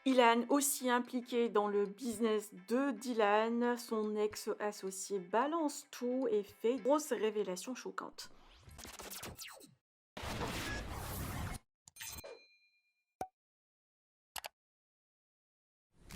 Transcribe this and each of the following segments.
Ilan, aussi impliqué dans le business de Dylan, son ex-associé balance tout et fait grosse révélation choquante.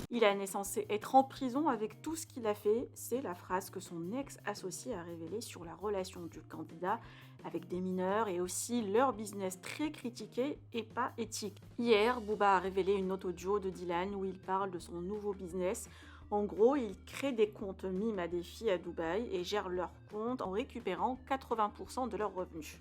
Ilan est censé être en prison avec tout ce qu'il a fait. C'est la phrase que son ex-associé a révélée sur la relation du candidat avec des mineurs et aussi leur business très critiqué et pas éthique. Hier, Booba a révélé une note audio de Dylan où il parle de son nouveau business. En gros, il crée des comptes mimes à des filles à Dubaï et gère leurs comptes en récupérant 80% de leurs revenus.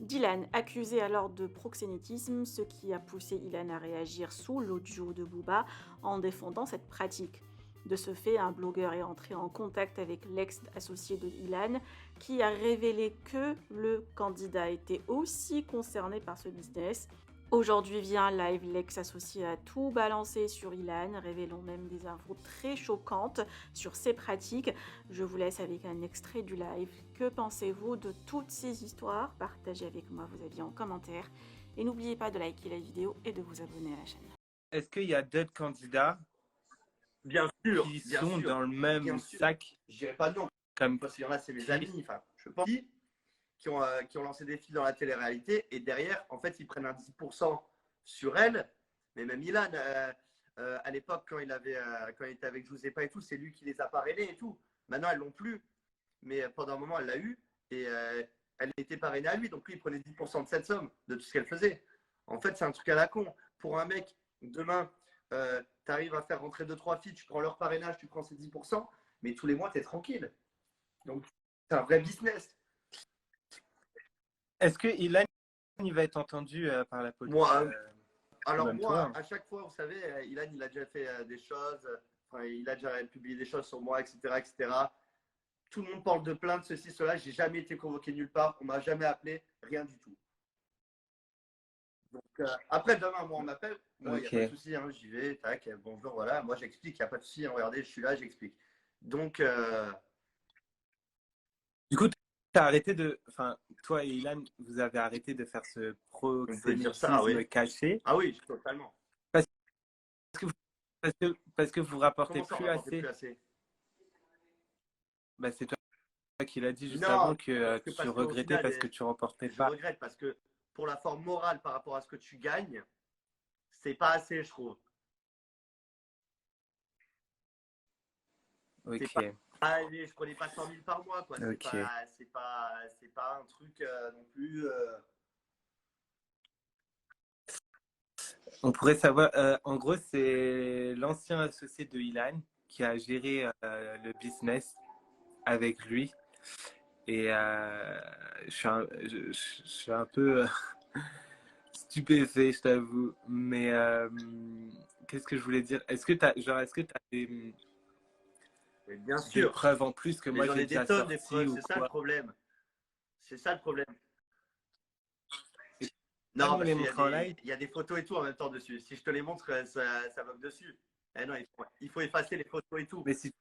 Dylan, accusé alors de proxénétisme, ce qui a poussé Ilan à réagir sous l'audio de Booba en défendant cette pratique. De ce fait, un blogueur est entré en contact avec l'ex-associé de Ilan qui a révélé que le candidat était aussi concerné par ce business. Aujourd'hui via un live, l'ex-associé a tout balancé sur Ilan, révélant même des infos très choquantes sur ses pratiques. Je vous laisse avec un extrait du live. Que pensez-vous de toutes ces histoires? Partagez avec moi vos avis en commentaire. Et n'oubliez pas de liker la vidéo et de vous abonner à la chaîne. Est-ce qu'il y a d'autres candidats Bien sûr, qui bien sont sûr, dans le même bien sûr. sac Je dirais pas non, comme parce qu'il y en a, c'est mes amis. Enfin, je pense qui ont lancé des filles dans la télé-réalité et derrière, en fait, ils prennent un 10% sur elle. Mais même Ilan, à l'époque, quand il était avec Giuseppa et tout, c'est lui qui les a parrainés et tout. Maintenant, elles l'ont plus, mais pendant un moment, elle l'a eu et elle était parrainée à lui. Donc lui, il prenait 10% de cette somme, de tout ce qu'elle faisait. En fait, c'est un truc à la con. Pour un mec, demain, tu arrives à faire rentrer 2-3 filles, tu prends leur parrainage, tu prends ces 10%, mais tous les mois, tu es tranquille. Donc, c'est un vrai business. Est-ce que Ilan il va être entendu par la police Moi, alors même moi, toi, hein. à chaque fois, vous savez, Ilan, il a déjà fait des choses, il a déjà publié des choses sur moi, etc., etc. Tout le monde parle de plainte, ceci, cela. J'ai jamais été convoqué nulle part, on m'a jamais appelé, rien du tout. Donc, après, demain, moi, on m'appelle, moi, il n'y a pas de souci, hein, j'y vais, tac, bonjour, voilà. Moi, j'explique, il n'y a pas de souci, hein, regardez, je suis là, j'explique. Donc, Du coup, tu as arrêté de. Enfin, toi et Ilan, vous avez arrêté de faire ce on peut dire ça, proxénétisme oui. caché Ah oui, totalement. parce que vous, parce que vous rapportez Comment ça, on plus rapportait assez. plus assez? Bah, c'est toi qui l'as dit juste Non, avant que tu parce qu'au regrettais final, parce que tu remportais je pas. regrette parce que pour la forme morale par rapport à ce que tu gagnes, c'est pas assez, je trouve. C'est pas, Ok, allez, je prenais pas 100 000 par mois, quoi. ok. C'est pas un truc non plus. On pourrait savoir, en gros, c'est l'ancien associé de Ilan qui a géré le business avec lui. Et je suis un peu stupéfait, je t'avoue. Mais qu'est-ce que je voulais dire? Est-ce que t'as Mais bien des sûr, preuves en plus que mais moi j'en j'ai ai des déjà tonnes des sorti preuves. ou C'est ça le quoi? problème. C'est ça le problème. Tu peux Non, nous parce les qu'il montrer en live? y a des photos et tout en même temps dessus. Si je te les montre, ça bloque dessus. Eh non, il faut effacer les photos et tout. Mais si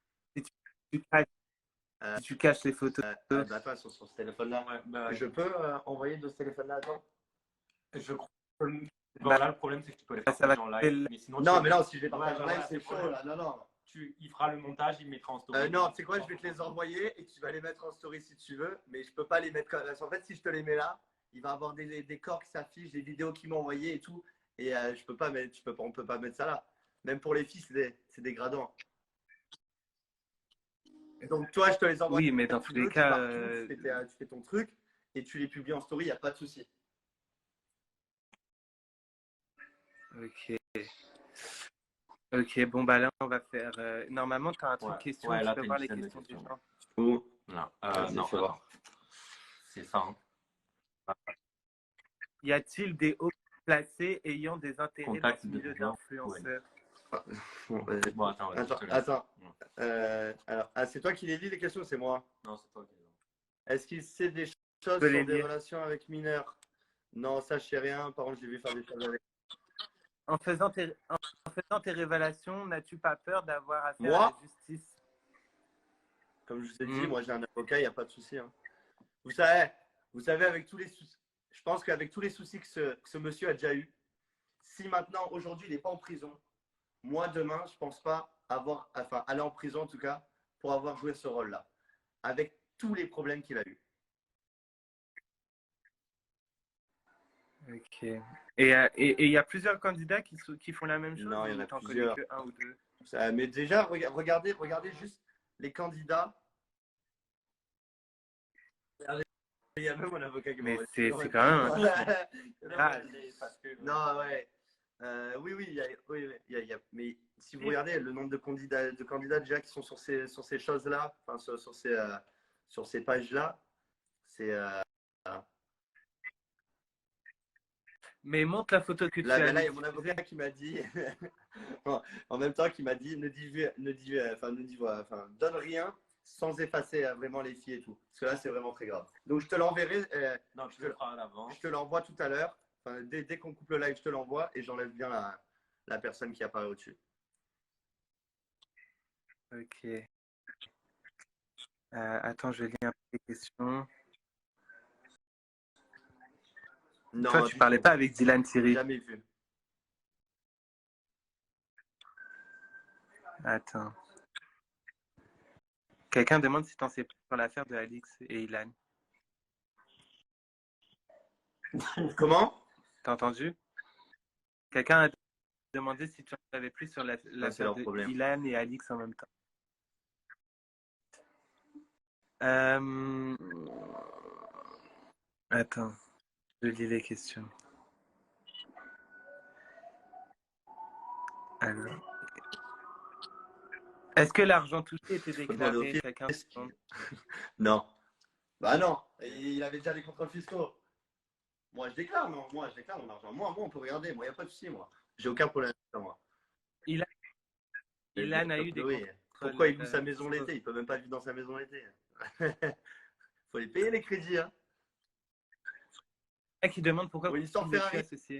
tu caches, Euh, si tu caches les photos, bah, attends, sur ce téléphone-là. Ouais, bah, Je peux envoyer de ce téléphone-là, attends? je crois que bah, là, le problème, c'est que tu peux les ça va partager en coûter live. Mais sinon, Non, mais non, si je les ouais, partage en live, voilà, c'est le chaud, problème. là. Non, non. Il fera le montage, il mettra en story. Non, tu sais quoi, je vais te les envoyer et tu vas les mettre en story si tu veux, mais je peux pas les mettre comme ça. En fait, si je te les mets là, il va avoir des corps qui s'affichent, des vidéos qui m'ont envoyé et tout, et je peux pas mettre, on peut pas mettre ça là. Même pour les filles, c'est dégradant. Donc toi, je te les envoie oui, mais si dans tu tous les veux, tu cas, pars tout, tu fais ton truc et tu les publies en story, il n'y a pas de souci. ok. Ok, bon, bah là, on va faire. Normalement, tu as un truc Ouais, question, ouais, tu là, peux t'as voir une les dizaine de questions des questions. gens. Ou Non, vas-y, non, fais voir. c'est ça. Hein. Y a-t-il des hauts placés ayant des intérêts dans Contact ce de milieu gens. d'influenceurs? Bon, vas-y. Bon, attends, vas-y, je Attends, te laisse. attends. Ouais. Alors, c'est toi qui les lis les questions, ou c'est moi. Non, c'est toi qui Est-ce qu'il sait des Tu choses peux les sur des lire. relations avec mineurs? Non, ça, je sais rien. Par contre, j'ai vu faire des choses avec. En faisant tes révélations, n'as-tu pas peur d'avoir affaire à la Moi, justice? comme je vous ai dit, Hmm. moi, j'ai un avocat, il n'y a pas de souci. Hein. Vous savez, avec tous les soucis, je pense qu'avec tous les soucis que ce monsieur a déjà eu, si maintenant, aujourd'hui, il n'est pas en prison, moi, demain, je pense pas aller en prison, en tout cas, pour avoir joué ce rôle-là, avec tous les problèmes qu'il a eu. Ok. Et il y a plusieurs candidats qui font la même chose? Non, il y en ou a t'en connais plusieurs. que un ou deux? Mais déjà, regardez juste les candidats. Il y a même mon avocat qui m'a Mais envoyé. c'est quand même. Ah, Non, ouais. Oui, oui, mais si vous regardez le nombre de candidats déjà qui sont sur ces choses-là, enfin sur ces pages-là, c'est mais montre la photo que tu là, as mais là, il y a mon diffusée. avocat qui m'a dit, en même temps, qui m'a dit, donne rien sans effacer vraiment les filles et tout. Parce que là, c'est vraiment très grave. Donc, je te l'enverrai. Non, je le ferai à l'avance. Je te l'envoie tout à l'heure. Enfin, dès qu'on coupe le live, je te l'envoie et j'enlève bien la personne qui apparaît au-dessus. Ok. Attends, je lis un peu les questions. Non, Toi, tu parlais pas avec Dylan Thierry? Jamais vu. Attends. Quelqu'un demande si t'en sais plus sur l'affaire de Alix et Ilan. Comment? T'as entendu? Quelqu'un a demandé si tu en savais plus sur l'affaire de problème. Ilan et Alix en même temps. Attends, je lis les questions. Alors. Est-ce que l'argent touché était déclaré? Quelqu'un demande. Non. Bah non, il avait déjà les contrôles fiscaux. Moi, je déclare, non. Moi, je déclare mon argent. Moi, on peut regarder. Moi, il n'y a pas de souci, moi. J'ai aucun problème avec moi. Ilan a eu des oui. contrôles. Pourquoi il loue sa maison l'été? Il peut même pas vivre dans sa maison l'été. Faut les payer les crédits, hein. Qui demande pourquoi Pour une histoire il n'est plus Ferrari. associé.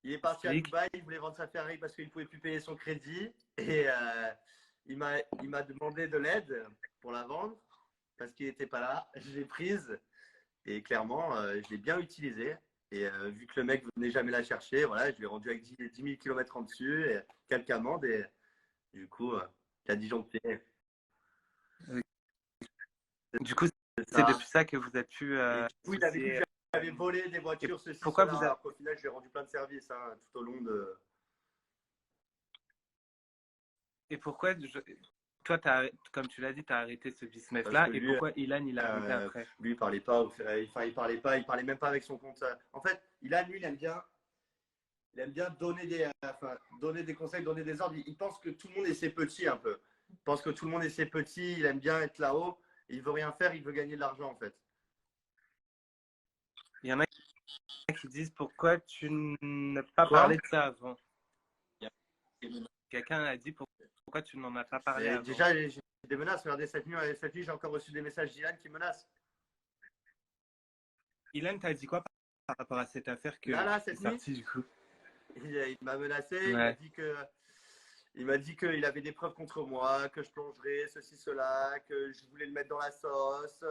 Il est parti à Dubaï, il voulait vendre sa Ferrari parce qu'il ne pouvait plus payer son crédit. Et il m'a demandé de l'aide pour la vendre parce qu'il n'était pas là. Je l'ai prise et clairement, je l'ai bien utilisée. Et vu que le mec ne venait jamais la chercher, voilà, je l'ai rendu avec 10 000 km en dessus et quelques amendes. Et du coup, il a disjoncté. Du coup, c'est depuis ça que vous êtes pu. Et du coup, il avait dit que j'avais volé des voitures, ceci, pourquoi cela. vous avez... Alors qu'au final, je lui ai rendu plein de services tout au long de. Et pourquoi, toi, comme tu l'as dit, tu as arrêté ce business-là. Et pourquoi Ilan, il a arrêté après? Lui, il parlait pas. Il parlait même pas avec son compte. En fait, Ilan, lui, il aime bien donner des conseils, donner des ordres. Il pense que tout le monde est ses petits un peu. Il pense que tout le monde est ses petits. Il aime bien être là-haut. Il veut rien faire. Il veut gagner de l'argent, en fait. Il y en a qui disent pourquoi tu n'as pas parlé de ça avant. Quelqu'un a dit pourquoi tu n'en as pas parlé avant. Déjà, j'ai des menaces. Regardez, cette nuit, j'ai encore reçu des messages d'Ilan qui menacent. Ilan t'a dit quoi par rapport à cette affaire que là, cette nuit, sortie, du coup? Il m'a menacé. Ouais. Il m'a dit qu'il avait des preuves contre moi, que je plongerais, ceci, cela, que je voulais le mettre dans la sauce,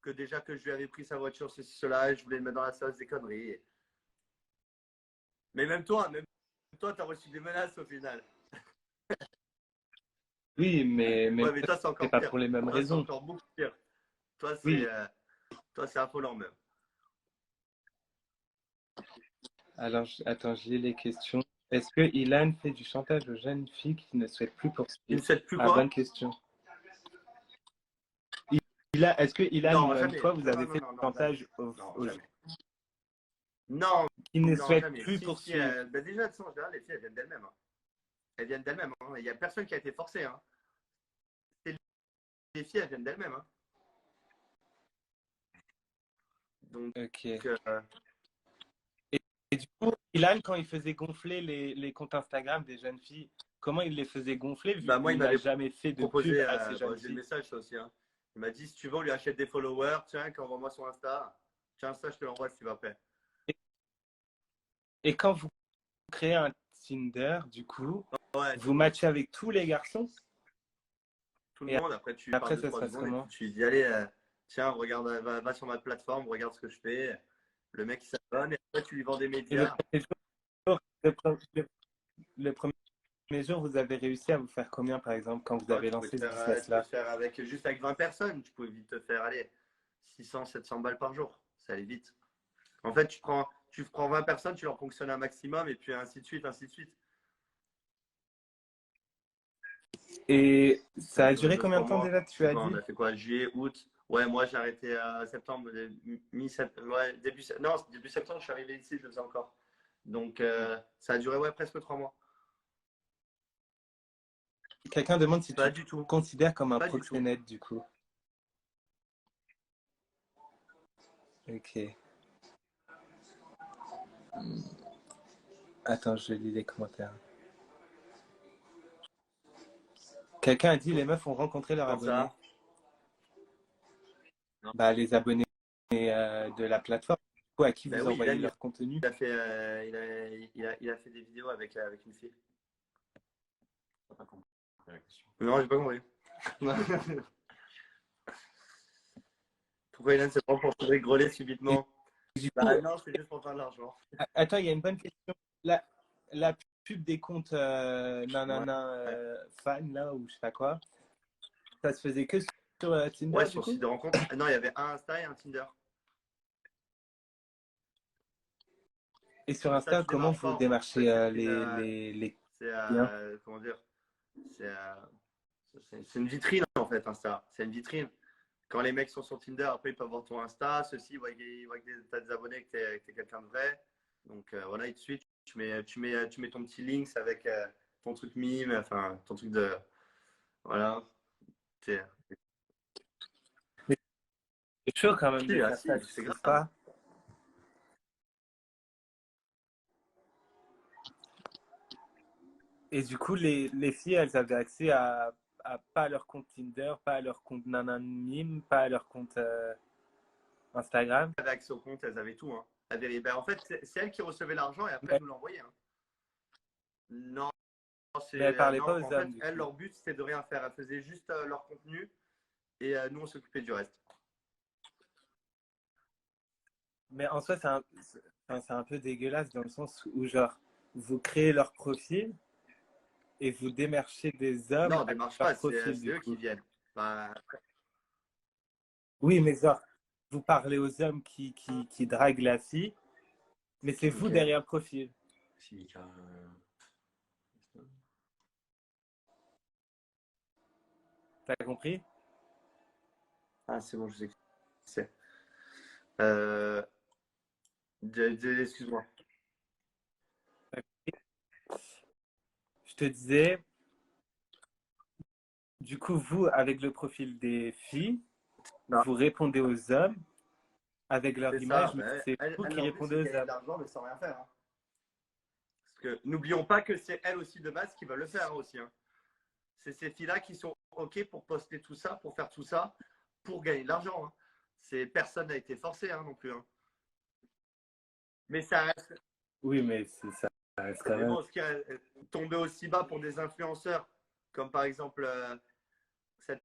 que déjà que je lui avais pris sa voiture, ceci, cela, je voulais le mettre dans la sauce, des conneries. Mais même toi, tu as reçu des menaces au final. Oui, mais toi, c'est encore pas pire. pour les mêmes raisons. C'est encore beaucoup pire. Toi, c'est affolant même. Alors, attends, je lis les questions. Est-ce que Ilan fait du chantage aux jeunes filles qui ne souhaitent plus poursuivre? Il ne souhaite plus quoi? Bonne question. Est-ce que Ilan, toi, vous avez fait du chantage aux jeunes non, qui ne souhaitent jamais. plus poursuivre? Déjà, de en général, les filles, elles viennent d'elles-mêmes. Hein. Elles viennent d'elles-mêmes. Hein. Il n'y a personne qui a été forcé. Hein. Les filles, elles viennent d'elles-mêmes. Hein. Donc, ok. Et du coup, Ilan, quand il faisait gonfler les comptes Instagram des jeunes filles, comment il les faisait gonfler vu moi, qu'il n'a jamais fait de pub à ces jeunes j'ai filles? le message ça aussi. Hein. Il m'a dit, si tu veux, on lui achète des followers. Tiens, envoie-moi son Insta. Tiens, ça, je te l'envoie si tu vas faire. Et quand vous créez un Tinder, du coup, vous matchez avec tous les garçons? Tout le monde. Après, ça se passe comment? Tu lui dis, allez, tiens, regarde, va sur ma plateforme, regarde ce que je fais. Le mec, il s'abonne et après, tu lui vends des médias. le premier jour, vous avez réussi à vous faire combien, par exemple, quand vous Ouais, avez tu pouvais lancé te ce faire, tu peux business-là? te faire avec, juste avec 20 personnes, tu pouvais vite te faire aller 600, 700 balles par jour. Ça allait vite. En fait, tu prends 20 personnes, tu leur fonctionnes un maximum et puis ainsi de suite, ainsi de suite. Et ça a duré Deux, combien trois de temps mois. déjà, Je tu sais as pas, dit? on a fait quoi? Juillet, août. Ouais, moi j'ai arrêté à septembre, ouais, non, début septembre, je suis arrivé ici, je le faisais encore. Donc ça a duré ouais, presque 3 mois. Quelqu'un demande si tu Pas te du tout. considères comme un Pas du tout. proxénète, du coup. Ok. Attends, je lis les commentaires. Quelqu'un a dit les meufs ont rencontré leurs Comme abonnés. ça. Bah, les abonnés de la plateforme, du coup, à qui Ben vous oui, envoyez Ilan, leur contenu. il a fait, il a fait des vidéos avec une fille. T'as pas compris la question. Non, j'ai pas compris. Pourquoi Ilan s'est pas pour se rigoler Et subitement? du coup, Bah non, c'est juste pour faire de l'argent. attends, il y a une bonne question. La pub des comptes Ouais. fan, là, ou je sais pas quoi, ça se faisait que sur Tinder, Ouais, du sur coup? site de rencontre. Non, il y avait un Insta et un Tinder. Et sur Mais ça, Insta, tu comment démarches vous pas en fait. En fait, démarchez les c'est, clients? comment dire, c'est, c'est une vitrine en fait, Insta. C'est une vitrine. Quand les mecs sont sur Tinder, après ils peuvent voir ton Insta. Ceux-ci voient que tu as des abonnés, que tu es quelqu'un de vrai. Donc voilà, et de suite, tu mets ton petit links avec ton truc mime, enfin ton truc de. Voilà. C'est C'est chaud quand même de faire ça, tu c'est trouves grave. pas? Et du coup, les filles, elles avaient accès à pas à leur compte Tinder, pas à leur compte Nananime, pas à leur compte Instagram. Elles avaient accès au compte, elles avaient tout. Hein. Ben, en fait, c'est elles qui recevaient l'argent et après Mais, elles nous l'envoyaient. Hein. Non, mais elles parlaient non, pas aux en fait, hommes, du elles, coup. leur but c'était de rien faire. Elles faisaient juste leur contenu et nous on s'occupait du reste. Mais en soi, c'est un peu dégueulasse dans le sens où, genre, vous créez leur profil et vous démarchez des hommes Non, avec démarche leur pas, profil, c'est du eux qui coup. viennent. Bah, Oui, mais genre, vous parlez aux hommes qui draguent la fille, mais c'est vous ok. derrière le profil. Silica. T'as compris? Ah, c'est bon, je sais qui c'est. Euh, excuse-moi. Je te disais, du coup, vous, avec le profil des filles, Non, vous répondez aux hommes avec leur c'est image, ça. mais Ben, c'est vous qui leur but, c'est répondez de aux gagner de hommes. l'argent, mais sans rien faire. Hein. Parce que n'oublions pas que c'est elles aussi de base qui veulent le faire aussi. Hein. C'est ces filles-là qui sont OK pour poster tout ça, pour faire tout ça, pour gagner de l'argent. Hein. Personne n'a été forcé hein, non plus. Hein. Mais ça reste. Oui, mais ça reste quand Mais même. bon, ce qui est tombé aussi bas pour des influenceurs, comme par exemple cette